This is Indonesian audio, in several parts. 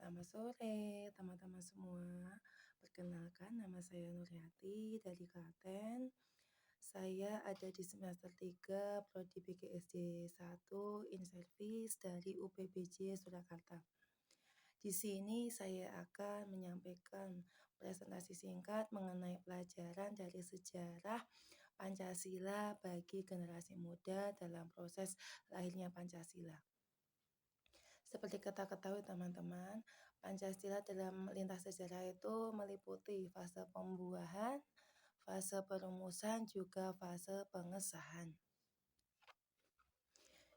Selamat sore teman-teman semua. Perkenalkan nama saya Nuryati dari Klaten. Saya ada di semester 3 Prodi PGSD 1 in Service dari UPBJ Surakarta. Di sini saya akan menyampaikan presentasi singkat mengenai pelajaran dari sejarah Pancasila bagi generasi muda dalam proses lahirnya Pancasila. Seperti kita ketahui teman-teman, Pancasila dalam lintas sejarah itu meliputi fase pembuahan, fase perumusan, juga fase pengesahan.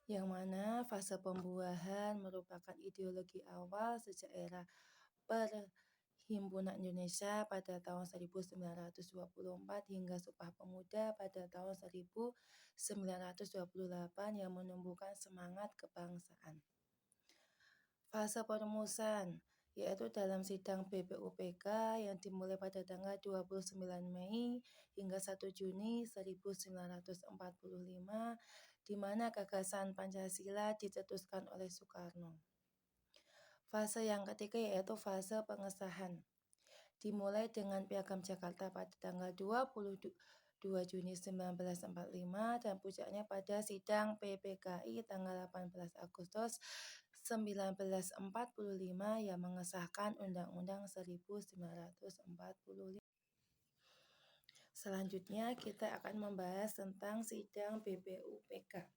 Yang mana fase pembuahan merupakan ideologi awal sejak era Perhimpunan Indonesia pada tahun 1924 hingga Sumpah Pemuda pada tahun 1928 yang menumbuhkan semangat kebangsaan. Fase perumusan, yaitu dalam sidang BPUPK yang dimulai pada tanggal 29 Mei hingga 1 Juni 1945, di mana gagasan Pancasila dicetuskan oleh Soekarno. Fase yang ketiga yaitu fase pengesahan, dimulai dengan Piagam Jakarta pada tanggal 22 Juni 1945 dan puncaknya pada sidang PPKI tanggal 18 Agustus 1945 yang mengesahkan Undang-Undang 1945. Selanjutnya kita akan membahas tentang sidang BPUPK,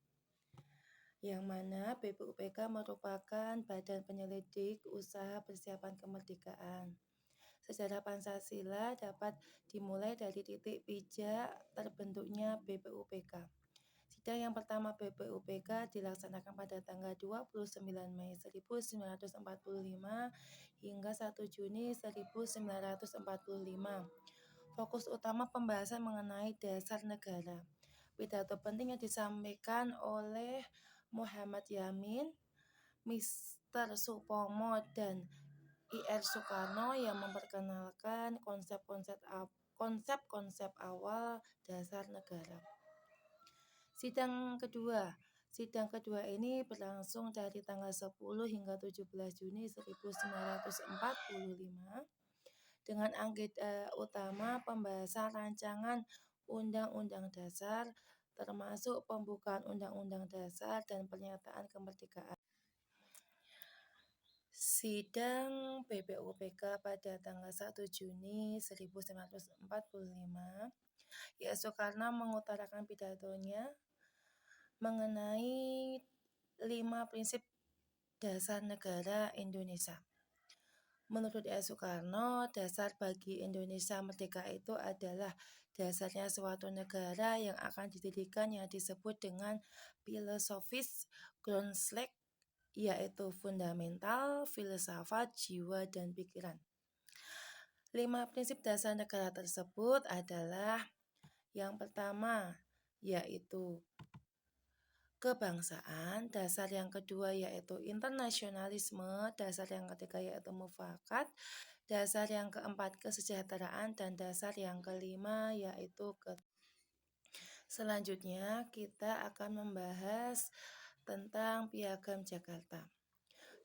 yang mana BPUPK merupakan badan penyelidik usaha persiapan kemerdekaan. Sejarah Pancasila dapat dimulai dari titik pijak terbentuknya BPUPK. Sidang yang pertama BPUPK dilaksanakan pada tanggal 29 Mei 1945 hingga 1 Juni 1945. Fokus utama pembahasan mengenai dasar negara. Pidato penting yang disampaikan oleh Muhammad Yamin, Mr. Supomo, dan I.R. Soekarno yang memperkenalkan konsep-konsep awal dasar negara. Sidang kedua ini berlangsung dari tanggal 10 hingga 17 Juni 1945 dengan agenda utama pembahasan rancangan Undang-Undang Dasar, termasuk pembukaan Undang-Undang Dasar dan pernyataan kemerdekaan. Sidang BPUPK pada tanggal 1 Juni 1945, ya Soekarno mengutarakan pidatonya mengenai 5 prinsip dasar negara Indonesia. Menurut Soekarno, dasar bagi Indonesia merdeka itu adalah dasarnya suatu negara yang akan didirikan yang disebut dengan filosofis Grundslag, yaitu fundamental, filsafat, jiwa, dan pikiran. 5 prinsip dasar negara tersebut adalah yang pertama, yaitu kebangsaan, dasar yang kedua yaitu internasionalisme, dasar yang ketiga yaitu mufakat, dasar yang keempat kesejahteraan, dan dasar yang kelima yaitu Selanjutnya kita akan membahas tentang Piagam Jakarta.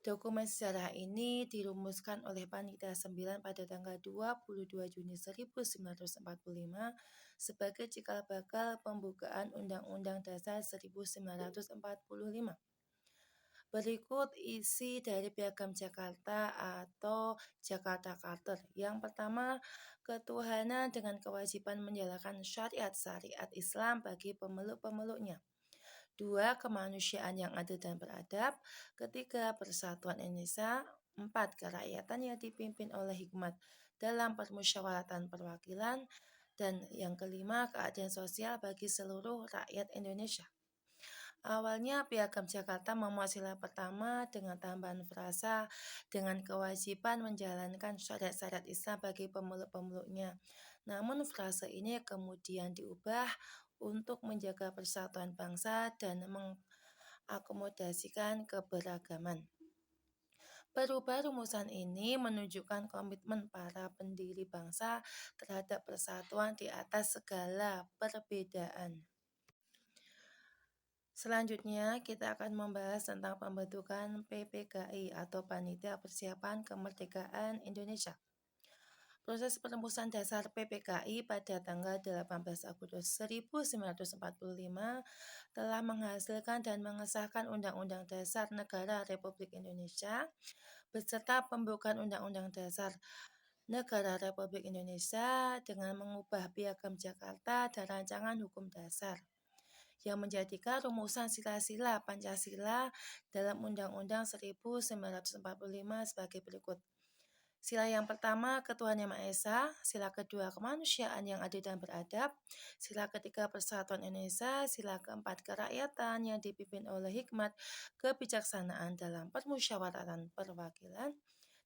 Dokumen sejarah ini dirumuskan oleh Panitia 9 pada tanggal 22 Juni 1945 sebagai cikal bakal pembukaan Undang-Undang Dasar 1945. Berikut isi dari Piagam Jakarta atau Jakarta Charter. Yang pertama, ketuhanan dengan kewajiban menjalankan syariat Islam bagi pemeluk-pemeluknya. 2. Kemanusiaan yang adil dan beradab. 3. Persatuan Indonesia. 4. Kerakyatan yang dipimpin oleh hikmat dalam permusyawaratan perwakilan. Dan yang kelima, keadilan sosial bagi seluruh rakyat Indonesia. Awalnya Piagam Jakarta memuat sila pertama dengan tambahan frasa dengan kewajiban menjalankan syariat Islam bagi pemeluk-pemeluknya. Namun frase ini kemudian diubah untuk menjaga persatuan bangsa dan mengakomodasikan keberagaman. Perubahan rumusan ini menunjukkan komitmen para pendiri bangsa terhadap persatuan di atas segala perbedaan. Selanjutnya, kita akan membahas tentang pembentukan PPKI atau Panitia Persiapan Kemerdekaan Indonesia. Proses perumusan dasar PPKI pada tanggal 18 Agustus 1945 telah menghasilkan dan mengesahkan Undang-Undang Dasar Negara Republik Indonesia beserta pembukaan Undang-Undang Dasar Negara Republik Indonesia dengan mengubah Piagam Jakarta dan Rancangan Hukum Dasar yang menjadikan rumusan sila-sila Pancasila dalam Undang-Undang 1945 sebagai berikut. Sila yang pertama, Ketuhanan Yang Maha Esa. Sila kedua, kemanusiaan yang adil dan beradab. Sila ketiga, persatuan Indonesia. Sila keempat, kerakyatan yang dipimpin oleh hikmat kebijaksanaan dalam permusyawaratan perwakilan.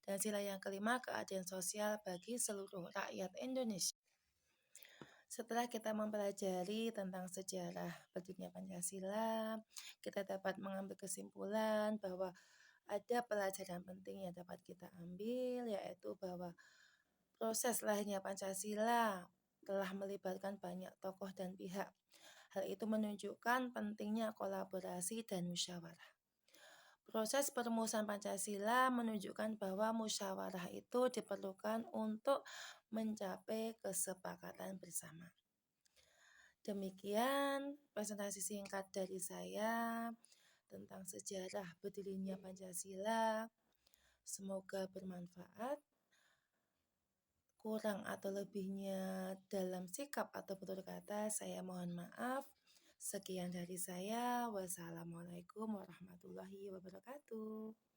Dan sila yang kelima, keadilan sosial bagi seluruh rakyat Indonesia. Setelah kita mempelajari tentang sejarah berdirinya Pancasila, kita dapat mengambil kesimpulan bahwa ada pelajaran penting yang dapat kita ambil, yaitu bahwa proses lahirnya Pancasila telah melibatkan banyak tokoh dan pihak. Hal itu menunjukkan pentingnya kolaborasi dan musyawarah. Proses perumusan Pancasila menunjukkan bahwa musyawarah itu diperlukan untuk mencapai kesepakatan bersama. Demikian presentasi singkat dari saya tentang sejarah berdirinya Pancasila. Semoga bermanfaat. Kurang atau lebihnya dalam sikap atau tutur kata, saya mohon maaf. Sekian dari saya. Wassalamualaikum warahmatullahi wabarakatuh.